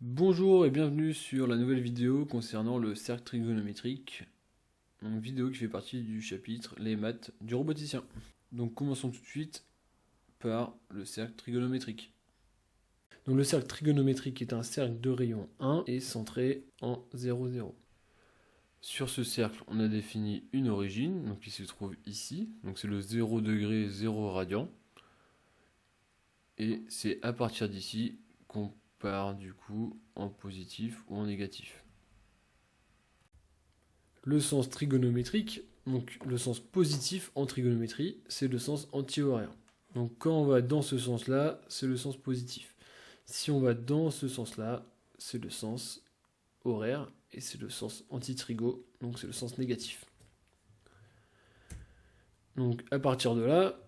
Bonjour et bienvenue sur la nouvelle vidéo concernant le cercle trigonométrique, une vidéo qui fait partie du chapitre Les maths du roboticien. Donc commençons tout de suite par le cercle trigonométrique. Donc le cercle trigonométrique est un cercle de rayon 1 et centré en 0, 0. Sur ce cercle, on a défini une origine, donc qui se trouve ici, donc c'est le 0 degré 0 radian. Et c'est à partir d'ici qu'on part du coup en positif ou en négatif. Le sens trigonométrique, donc le sens positif en trigonométrie, c'est le sens anti-horaire. Donc quand on va dans ce sens-là, c'est le sens positif. Si on va dans ce sens-là, c'est le sens horaire et c'est le sens anti-trigo, donc c'est le sens négatif. Donc à partir de là,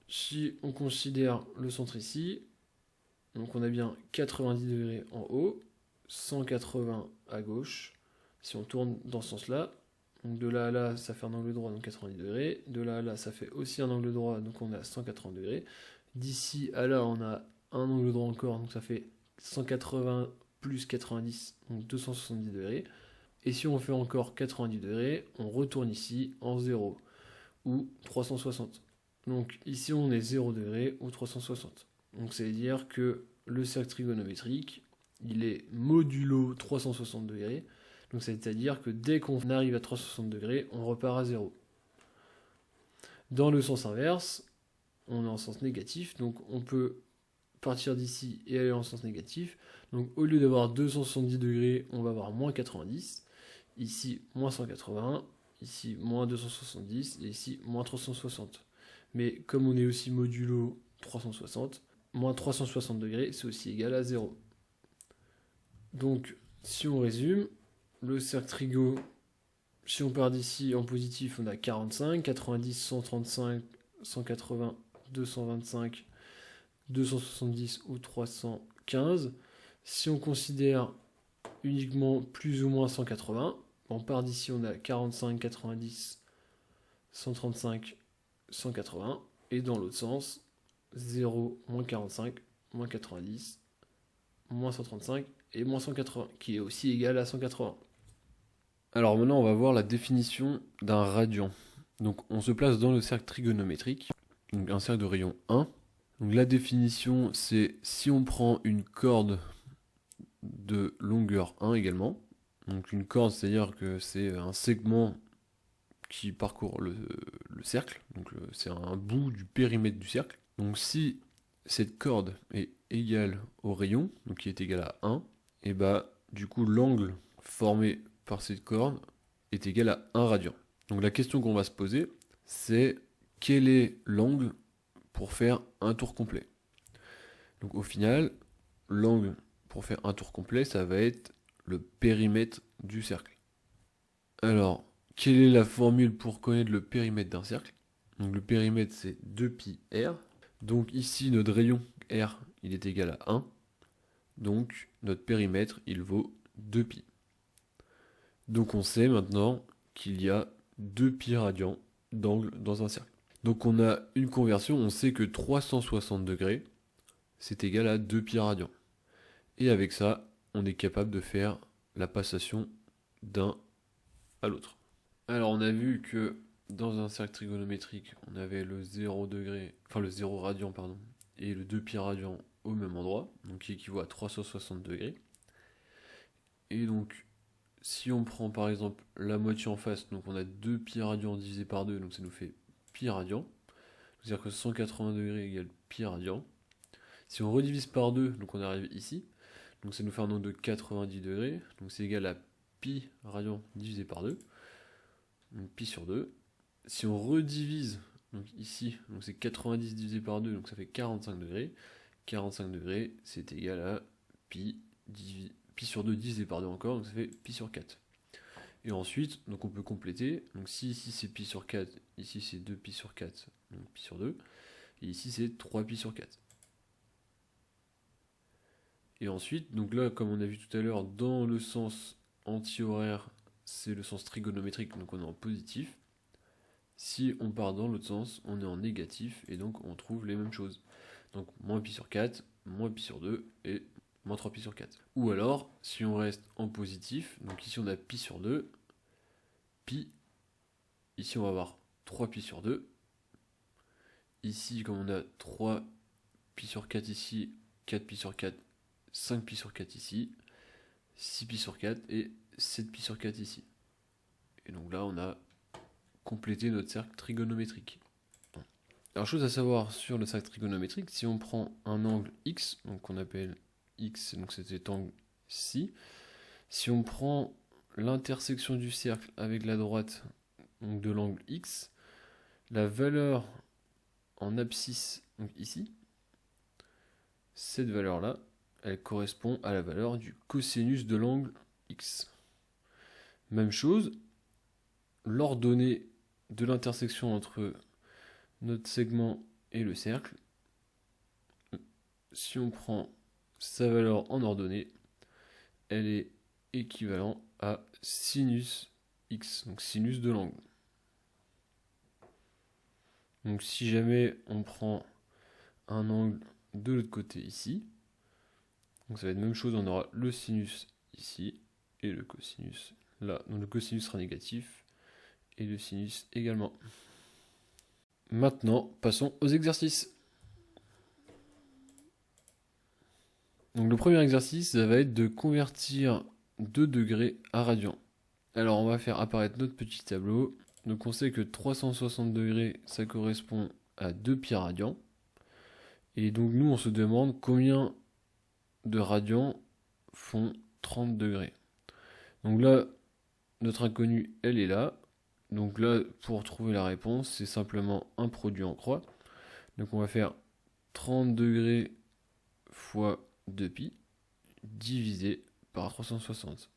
si on considère le centre ici, donc on a bien 90 degrés en haut, 180 à gauche. Si on tourne dans ce sens-là, donc de là à là, ça fait un angle droit, donc 90 degrés. De là à là, ça fait aussi un angle droit, donc on a 180 degrés. D'ici à là, on a un angle droit encore, donc ça fait 180 plus 90, donc 270 degrés. Et si on fait encore 90 degrés, on retourne ici en 0 ou 360. Donc ici, on est 0 degré ou 360. Donc ça veut dire que le cercle trigonométrique, il est modulo 360 degrés. Donc c'est-à-dire que dès qu'on arrive à 360 degrés, on repart à 0. Dans le sens inverse, on est en sens négatif, donc on peut partir d'ici et aller en sens négatif. Donc au lieu d'avoir 270 degrés, on va avoir moins 90. Ici, moins 180. Ici, moins 270. Et ici, moins 360. Mais comme on est aussi modulo 360, moins 360 degrés, c'est aussi égal à 0. Donc, si on résume, le cercle trigo, si on part d'ici en positif, on a 45, 90, 135, 180, 225, 270 ou 315. Si on considère uniquement plus ou moins 180, on part d'ici, on a 45, 90, 135, 180. Et dans l'autre sens, 0, moins 45, moins 90, moins 135 et moins 180, qui est aussi égal à 180. Alors maintenant, on va voir la définition d'un radian. Donc on se place dans le cercle trigonométrique, donc un cercle de rayon 1. Donc la définition, c'est si on prend une corde de longueur 1 également. Donc une corde, c'est-à-dire que c'est un segment qui parcourt le cercle. Donc c'est un bout du périmètre du cercle. Donc si cette corde est égale au rayon, donc qui est égal à 1, et bah du coup l'angle formé par cette corde est égal à 1 radian. Donc la question qu'on va se poser, c'est quel est l'angle pour faire un tour complet. Donc au final, l'angle pour faire un tour complet, ça va être le périmètre du cercle. Alors, quelle est la formule pour connaître le périmètre d'un cercle? Donc le périmètre, c'est 2pi r. Donc ici, notre rayon r, il est égal à 1. Donc notre périmètre, il vaut 2pi. Donc on sait maintenant qu'il y a 2pi radians d'angle dans un cercle. Donc on a une conversion, on sait que 360 degrés, c'est égal à 2pi radians. Et avec ça, on est capable de faire la passation d'un à l'autre. Alors on a vu que dans un cercle trigonométrique, on avait le 0 degré, enfin le 0 radian pardon, et le 2pi radian au même endroit, donc qui équivaut à 360 degrés. Et donc si on prend par exemple la moitié en face, donc on a 2 pi radian divisé par 2, donc ça nous fait pi radian. C'est-à-dire que 180 degrés égale pi radian. Si on redivise par 2, donc on arrive ici, donc ça nous fait un angle de 90 degrés, donc c'est égal à pi radian divisé par 2, donc pi sur 2. Si on redivise, donc ici, donc c'est 90 divisé par 2, donc ça fait 45 degrés. 45 degrés, c'est égal à pi sur 2 divisé par 2 encore, donc ça fait pi sur 4. Et ensuite, donc on peut compléter, donc si ici c'est pi sur 4, ici c'est 2 pi sur 4, donc pi sur 2, et ici c'est 3 pi sur 4. Et ensuite, donc là, comme on a vu tout à l'heure, dans le sens anti-horaire, c'est le sens trigonométrique, donc on est en positif. Si on part dans l'autre sens, on est en négatif, et donc on trouve les mêmes choses. Donc moins pi sur 4, moins pi sur 2, et moins 3 pi sur 4. Ou alors, si on reste en positif, donc ici on a pi sur 2, pi, ici on va avoir 3 pi sur 2, ici comme on a 3 pi sur 4 ici, 4 pi sur 4, 5 pi sur 4 ici, 6 pi sur 4 et 7 pi sur 4 ici. Et donc là on a complété notre cercle trigonométrique. Alors chose à savoir sur le cercle trigonométrique, si on prend un angle x, donc qu'on appelle x, donc c'est cet angle ci, si on prend l'intersection du cercle avec la droite donc de l'angle x, la valeur en abscisse, donc ici, cette valeur-là, elle correspond à la valeur du cosinus de l'angle x. Même chose, l'ordonnée de l'intersection entre notre segment et le cercle, si on prend sa valeur en ordonnée, elle est équivalente à sinus x, donc sinus de l'angle. Donc si jamais on prend un angle de l'autre côté ici, donc ça va être la même chose, on aura le sinus ici et le cosinus là. Donc le cosinus sera négatif et le sinus également. Maintenant, passons aux exercices. Donc le premier exercice, ça va être de convertir 2 degrés à radians. Alors on va faire apparaître notre petit tableau. Donc on sait que 360 degrés, ça correspond à 2 pi radians. Et donc nous, on se demande combien de radians font 30 degrés. Donc là, notre inconnue, elle est là. Donc là, pour trouver la réponse, c'est simplement un produit en croix. Donc on va faire 30 degrés fois 2pi divisé par 360.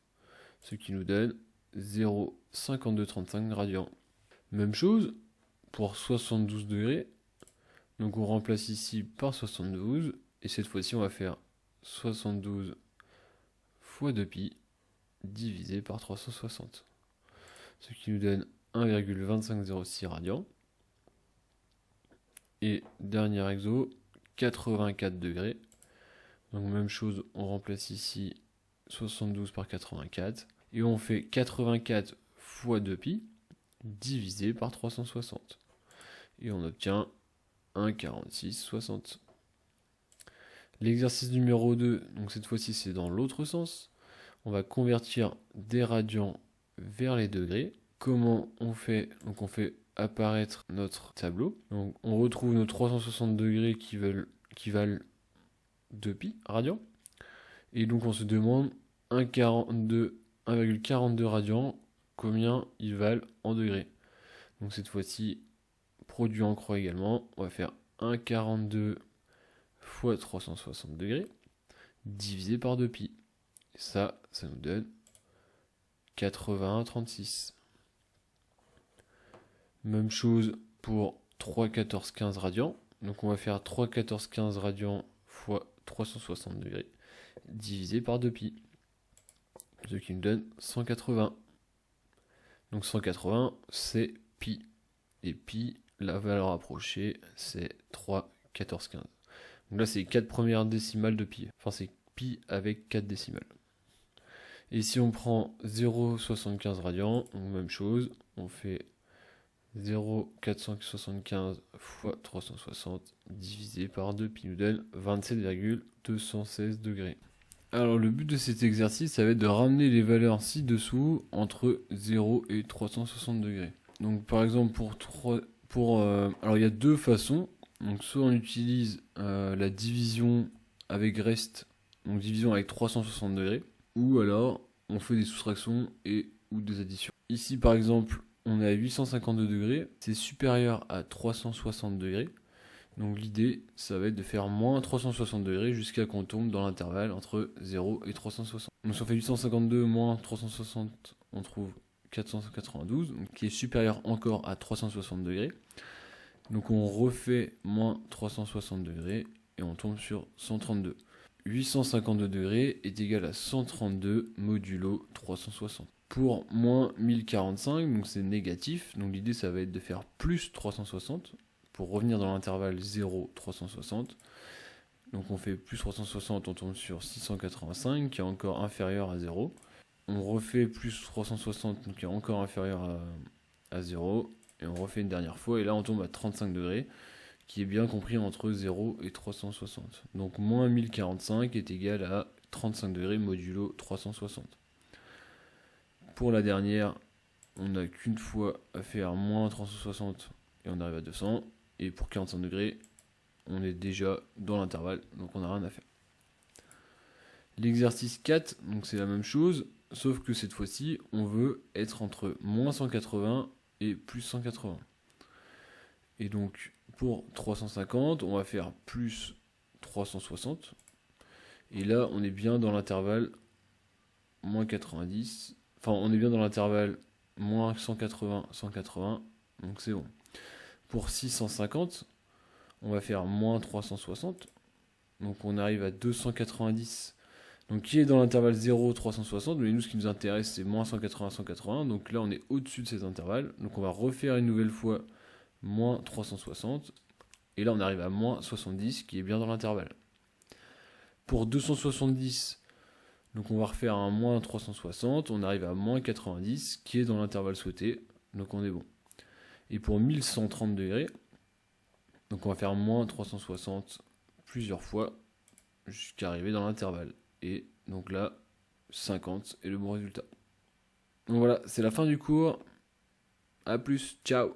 Ce qui nous donne 0,5235 radians. Même chose pour 72 degrés. Donc on remplace ici par 72. Et cette fois-ci, on va faire 72 fois 2pi divisé par 360. Ce qui nous donne 1,2506 radians. Et dernier exo, 84 degrés. Donc même chose, on remplace ici 72 par 84. Et on fait 84 fois 2pi divisé par 360. Et on obtient 1,4660. L'exercice numéro 2, donc cette fois-ci c'est dans l'autre sens. On va convertir des radians vers les degrés. Comment on fait? Donc on fait apparaître notre tableau. Donc on retrouve nos 360 degrés qui valent 2pi radians. Et donc on se demande 1,42 radians, combien ils valent en degrés. Donc cette fois-ci, produit en croix également, on va faire 1,42 fois 360 degrés divisé par 2pi. Et ça nous donne 81,36. Même chose pour 3,1415 radians. Donc on va faire 3,1415 radians fois 360 degrés divisé par 2pi. Ce qui nous donne 180. Donc 180, c'est pi. Et pi, la valeur approchée, c'est 3,1415. Donc là, c'est les 4 premières décimales de pi. Enfin, c'est pi avec 4 décimales. Et si on prend 0,75 radians, même chose, on fait 0,475 fois 360 divisé par 2, pi nous donne 27,216 degrés. Alors le but de cet exercice, ça va être de ramener les valeurs ci-dessous entre 0 et 360 degrés. Donc par exemple alors il y a deux façons. Donc soit on utilise la division avec reste, donc division avec 360 degrés, ou alors on fait des soustractions ou des additions. Ici par exemple, on est à 852 degrés, c'est supérieur à 360 degrés. Donc l'idée, ça va être de faire moins 360 degrés jusqu'à qu'on tombe dans l'intervalle entre 0 et 360. Donc si on fait 852 moins 360, on trouve 492, donc qui est supérieur encore à 360 degrés. Donc on refait moins 360 degrés et on tombe sur 132. 852 degrés est égal à 132 modulo 360. Pour moins 1045, donc c'est négatif, donc l'idée ça va être de faire plus 360 pour revenir dans l'intervalle 0-360. Donc on fait plus 360, on tombe sur 685 qui est encore inférieur à 0. On refait plus 360 donc qui est encore inférieur à 0. Et on refait une dernière fois et là on tombe à 35 degrés qui est bien compris entre 0 et 360. Donc moins 1045 est égal à 35 degrés modulo 360. Pour la dernière, on n'a qu'une fois à faire moins 360 et on arrive à 200. Et pour 45 degrés, on est déjà dans l'intervalle, donc on n'a rien à faire. L'exercice 4, donc c'est la même chose, sauf que cette fois-ci, on veut être entre moins 180 et plus 180. Et donc, pour 350, on va faire plus 360. Et là, on est bien dans l'intervalle moins 90. Enfin, on est bien dans l'intervalle moins 180, 180. Donc c'est bon. Pour 650, on va faire moins 360. Donc on arrive à 290. Donc qui est dans l'intervalle 0, 360. Mais nous, ce qui nous intéresse, c'est moins 180, 180. Donc là, on est au-dessus de ces intervalles. Donc on va refaire une nouvelle fois moins 360. Et là, on arrive à moins 70, qui est bien dans l'intervalle. Pour 270, donc on va refaire un moins 360. On arrive à moins 90, qui est dans l'intervalle souhaité. Donc on est bon. Et pour 1130 degrés, donc on va faire moins 360 plusieurs fois jusqu'à arriver dans l'intervalle. Et donc là, 50 est le bon résultat. Donc voilà, c'est la fin du cours. A plus, ciao.